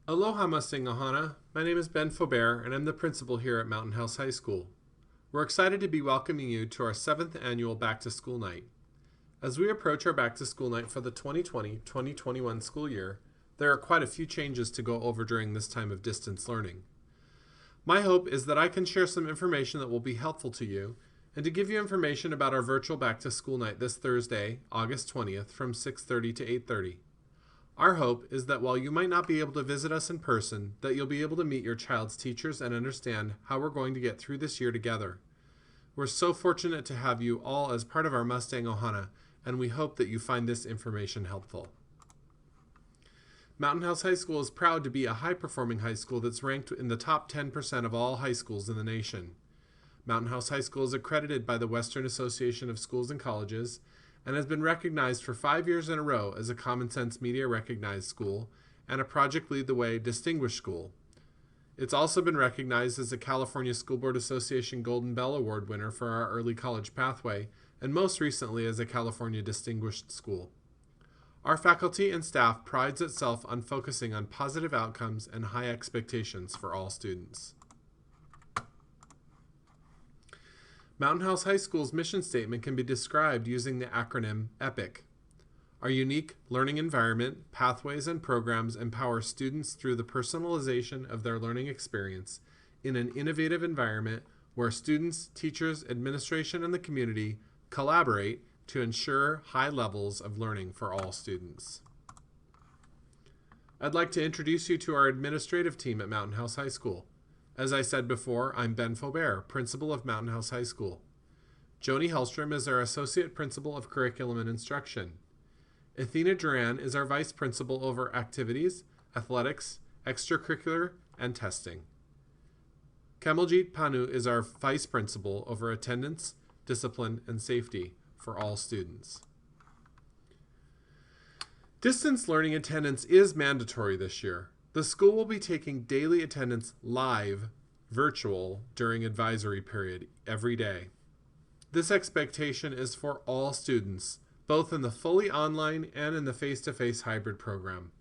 Aloha Mustang Ohana. My name is Ben Faubert, and I'm the principal here at Mountain House High School. We're excited to be welcoming you to our 7th annual Back to School Night. As we approach our Back to School Night for the 2020-2021 school year, there are quite a few changes to go over during this time of distance learning. My hope is that I can share some information that will be helpful to you, and to give you information about our virtual Back to School Night this Thursday, August 20th from 6:30 to 8:30. Our hope is that while you might not be able to visit us in person, that you'll be able to meet your child's teachers and understand how we're going to get through this year together. We're so fortunate to have you all as part of our Mustang Ohana, and we hope that you find this information helpful. Mountain House High School is proud to be a high-performing high school that's ranked in the top 10% of all high schools in the nation. Mountain House High School is accredited by the Western Association of Schools and Colleges and has been recognized for 5 years in a row as a Common Sense Media Recognized School and a Project Lead the Way Distinguished School. It's also been recognized as a California School Board Association Golden Bell Award winner for our early college pathway, and most recently as a California Distinguished School. Our faculty and staff prides itself on focusing on positive outcomes and high expectations for all students. Mountain House High School's mission statement can be described using the acronym EPIC. Our unique learning environment, pathways, and programs empower students through the personalization of their learning experience in an innovative environment where students, teachers, administration, and the community collaborate to ensure high levels of learning for all students. I'd like to introduce you to our administrative team at Mountain House High School. As I said before, I'm Ben Faubert, principal of Mountain House High School. Joni Hellstrom is our associate principal of curriculum and instruction. Athena Duran is our vice principal over activities, athletics, extracurricular, and testing. Kamaljit Panu is our vice principal over attendance, discipline, and safety for all students. Distance learning attendance is mandatory this year. The school will be taking daily attendance live, virtual, during advisory period every day. This expectation is for all students, both in the fully online and in the face-to-face hybrid program.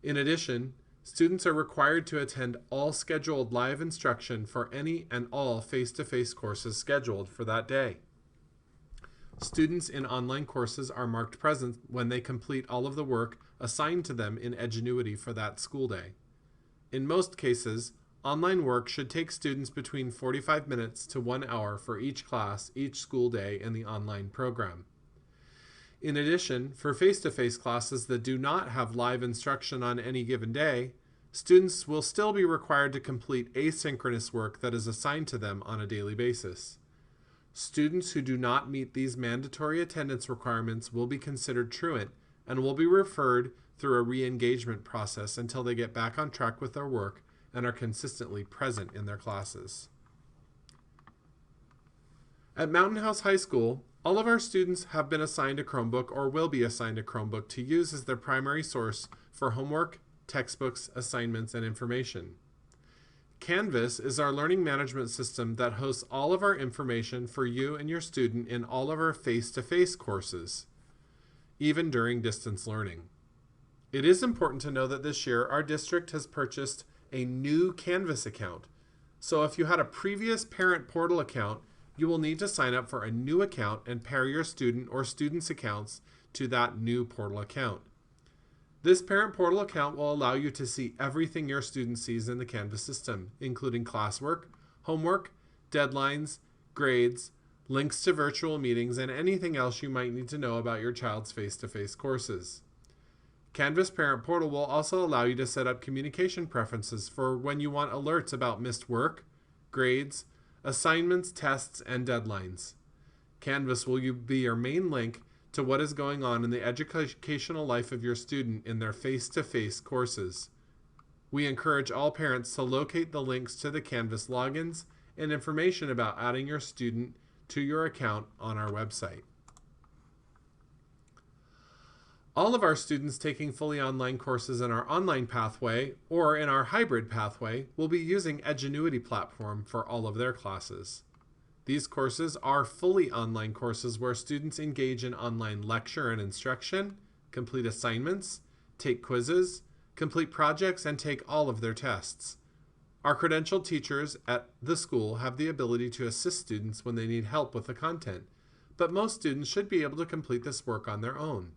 In addition, students are required to attend all scheduled live instruction for any and all face-to-face courses scheduled for that day. Students in online courses are marked present when they complete all of the work assigned to them in Edgenuity for that school day. In most cases, online work should take students between 45 minutes to 1 hour for each class each school day in the online program. In addition, for face-to-face classes that do not have live instruction on any given day, students will still be required to complete asynchronous work that is assigned to them on a daily basis. Students who do not meet these mandatory attendance requirements will be considered truant and will be referred through a re-engagement process until they get back on track with their work and are consistently present in their classes. At Mountain House High School, all of our students have been assigned a Chromebook or will be assigned a Chromebook to use as their primary source for homework, textbooks, assignments, and information. Canvas is our learning management system that hosts all of our information for you and your student in all of our face-to-face courses, even during distance learning. It is important to know that this year our district has purchased a new Canvas account. So if you had a previous parent portal account, you will need to sign up for a new account and pair your student or students' accounts to that new portal account. This parent portal account will allow you to see everything your student sees in the Canvas system, including classwork, homework, deadlines, grades, links to virtual meetings, and anything else you might need to know about your child's face-to-face courses. Canvas Parent Portal will also allow you to set up communication preferences for when you want alerts about missed work, grades, assignments, tests, and deadlines. Canvas will be your main link to what is going on in the educational life of your student in their face-to-face courses. We encourage all parents to locate the links to the Canvas logins and information about adding your student to your account on our website. All of our students taking fully online courses in our online pathway or in our hybrid pathway will be using Edgenuity platform for all of their classes. These courses are fully online courses where students engage in online lecture and instruction, complete assignments, take quizzes, complete projects, and take all of their tests. Our credentialed teachers at the school have the ability to assist students when they need help with the content, but most students should be able to complete this work on their own.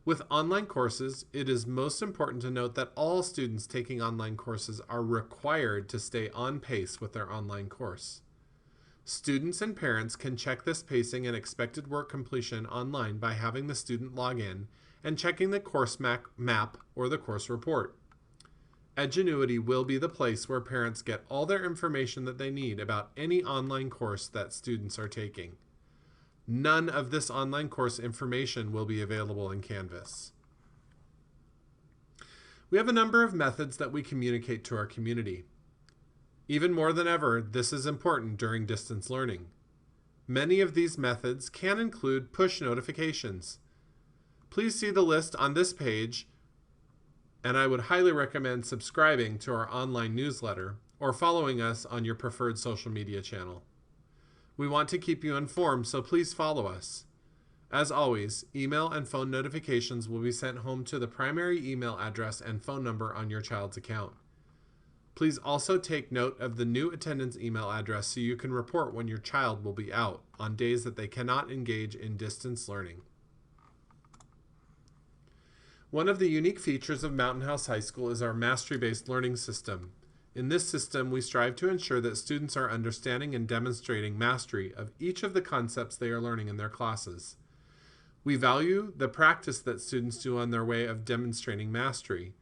With online courses, it is most important to note that all students taking online courses are required to stay on pace with their online course. Students and parents can check this pacing and expected work completion online by having the student log in and checking the course map or the course report. Edgenuity will be the place where parents get all their information that they need about any online course that students are taking. None of this online course information will be available in Canvas. We have a number of methods that we communicate to our community. Even more than ever, this is important during distance learning. Many of these methods can include push notifications. Please see the list on this page, and I would highly recommend subscribing to our online newsletter or following us on your preferred social media channel. We want to keep you informed, so please follow us. As always, email and phone notifications will be sent home to the primary email address and phone number on your child's account. Please also take note of the new attendance email address so you can report when your child will be out on days that they cannot engage in distance learning. One of the unique features of Mountain House High School is our mastery-based learning system. In this system, we strive to ensure that students are understanding and demonstrating mastery of each of the concepts they are learning in their classes. We value the practice that students do on their way of demonstrating mastery,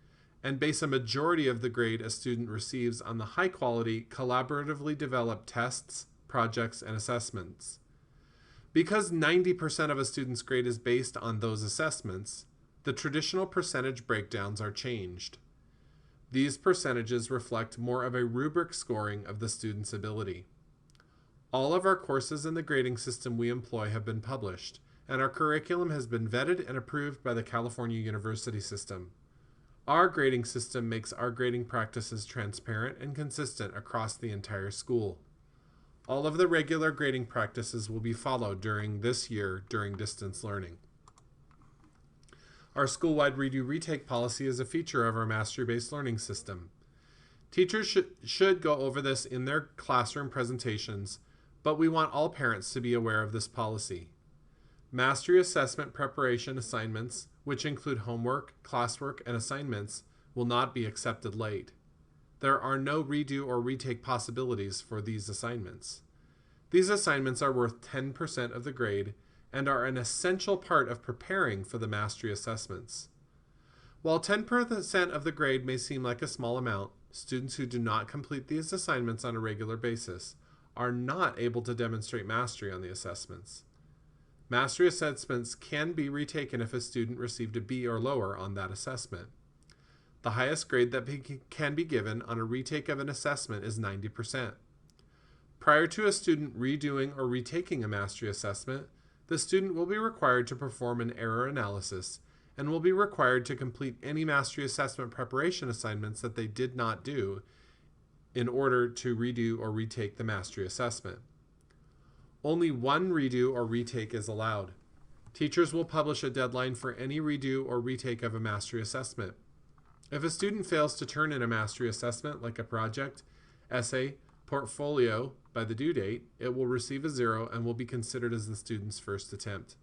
and base a majority of the grade a student receives on the high-quality, collaboratively developed tests, projects, and assessments. Because 90% of a student's grade is based on those assessments, the traditional percentage breakdowns are changed. These percentages reflect more of a rubric scoring of the student's ability. All of our courses in the grading system we employ have been published, and our curriculum has been vetted and approved by the California University System. Our grading system makes our grading practices transparent and consistent across the entire school. All of the regular grading practices will be followed during this year during distance learning. Our school-wide redo retake policy is a feature of our mastery-based learning system. Teachers should go over this in their classroom presentations, but we want all parents to be aware of this policy. Mastery assessment preparation assignments, which include homework, classwork, and assignments, will not be accepted late. There are no redo or retake possibilities for these assignments. These assignments are worth 10% of the grade and are an essential part of preparing for the mastery assessments. While 10% of the grade may seem like a small amount, students who do not complete these assignments on a regular basis are not able to demonstrate mastery on the assessments. Mastery assessments can be retaken if a student received a B or lower on that assessment. The highest grade that can be given on a retake of an assessment is 90%. Prior to a student redoing or retaking a mastery assessment, the student will be required to perform an error analysis and will be required to complete any mastery assessment preparation assignments that they did not do in order to redo or retake the mastery assessment. Only one redo or retake is allowed. Teachers will publish a deadline for any redo or retake of a mastery assessment. If a student fails to turn in a mastery assessment, like a project, essay, portfolio, by the due date, it will receive a 0 and will be considered as the student's first attempt.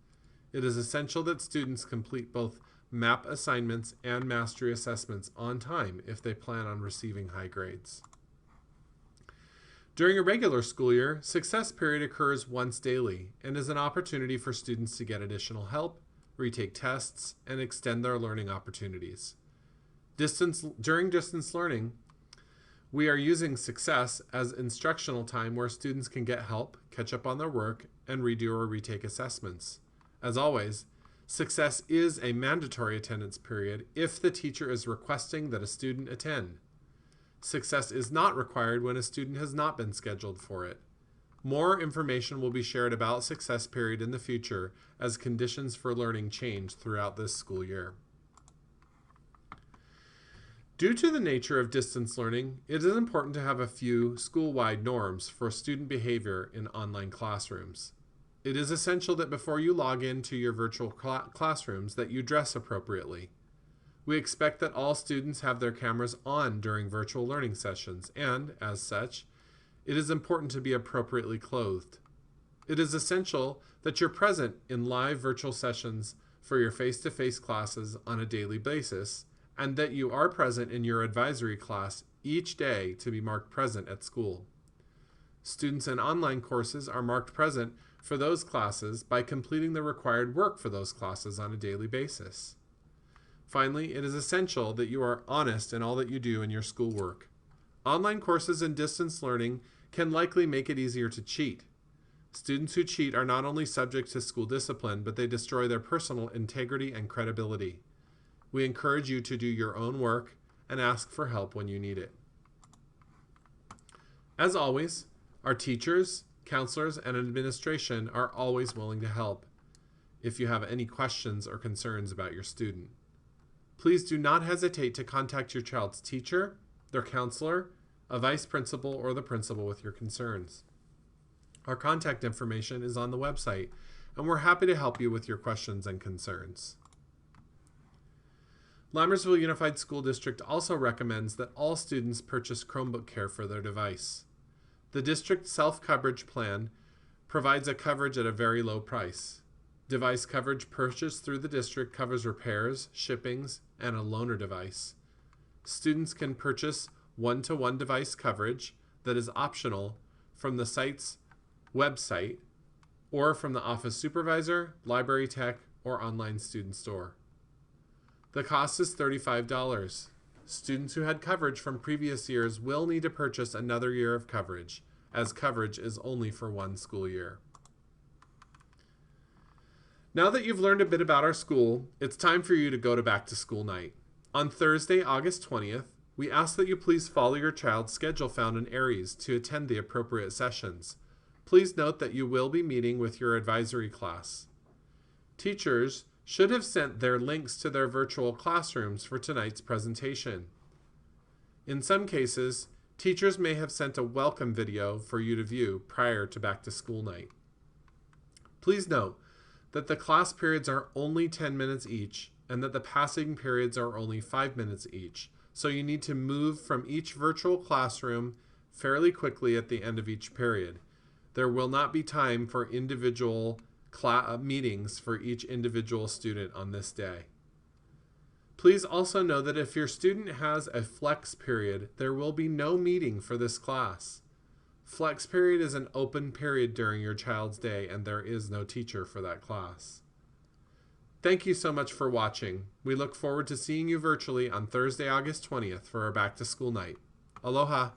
It is essential that students complete both MAP assignments and mastery assessments on time if they plan on receiving high grades. During a regular school year, Success Period occurs once daily and is an opportunity for students to get additional help, retake tests, and extend their learning opportunities. During distance learning, we are using Success as instructional time where students can get help, catch up on their work, and redo or retake assessments. As always, Success is a mandatory attendance period if the teacher is requesting that a student attend. Success is not required when a student has not been scheduled for it. More information will be shared about Success Period in the future as conditions for learning change throughout this school year. Due to the nature of distance learning, it is important to have a few school-wide norms for student behavior in online classrooms. It is essential that before you log into your virtual classrooms that you dress appropriately. We expect that all students have their cameras on during virtual learning sessions, and, as such, it is important to be appropriately clothed. It is essential that you're present in live virtual sessions for your face-to-face classes on a daily basis, and that you are present in your advisory class each day to be marked present at school. Students in online courses are marked present for those classes by completing the required work for those classes on a daily basis. Finally, it is essential that you are honest in all that you do in your schoolwork. Online courses and distance learning can likely make it easier to cheat. Students who cheat are not only subject to school discipline, but they destroy their personal integrity and credibility. We encourage you to do your own work and ask for help when you need it. As always, our teachers, counselors, and administration are always willing to help if you have any questions or concerns about your student. Please do not hesitate to contact your child's teacher, their counselor, a vice principal, or the principal with your concerns. Our contact information is on the website, and we're happy to help you with your questions and concerns. Limericksville Unified School District also recommends that all students purchase Chromebook Care for their device. The district self-coverage plan provides a coverage at a very low price. Device coverage purchased through the district covers repairs, shippings, and a loaner device. Students can purchase one-to-one device coverage that is optional from the site's website or from the office supervisor, library tech, or online student store. The cost is $35. Students who had coverage from previous years will need to purchase another year of coverage, as coverage is only for one school year. Now that you've learned a bit about our school, it's time for you to go to back to school night. On Thursday, August 20th, we ask that you please follow your child's schedule found in Aries to attend the appropriate sessions. Please note that you will be meeting with your advisory class. Teachers should have sent their links to their virtual classrooms for tonight's presentation. In some cases, teachers may have sent a welcome video for you to view prior to back to school night. Please note that the class periods are only 10 minutes each and that the passing periods are only 5 minutes each, so you need to move from each virtual classroom fairly quickly at the end of each period. There will not be time for individual meetings for each individual student on this day. Please also know that if your student has a flex period, there will be no meeting for this class. Flex period is an open period during your child's day, and there is no teacher for that class. Thank you so much for watching. We look forward to seeing you virtually on Thursday, August 20th for our back to school night. Aloha!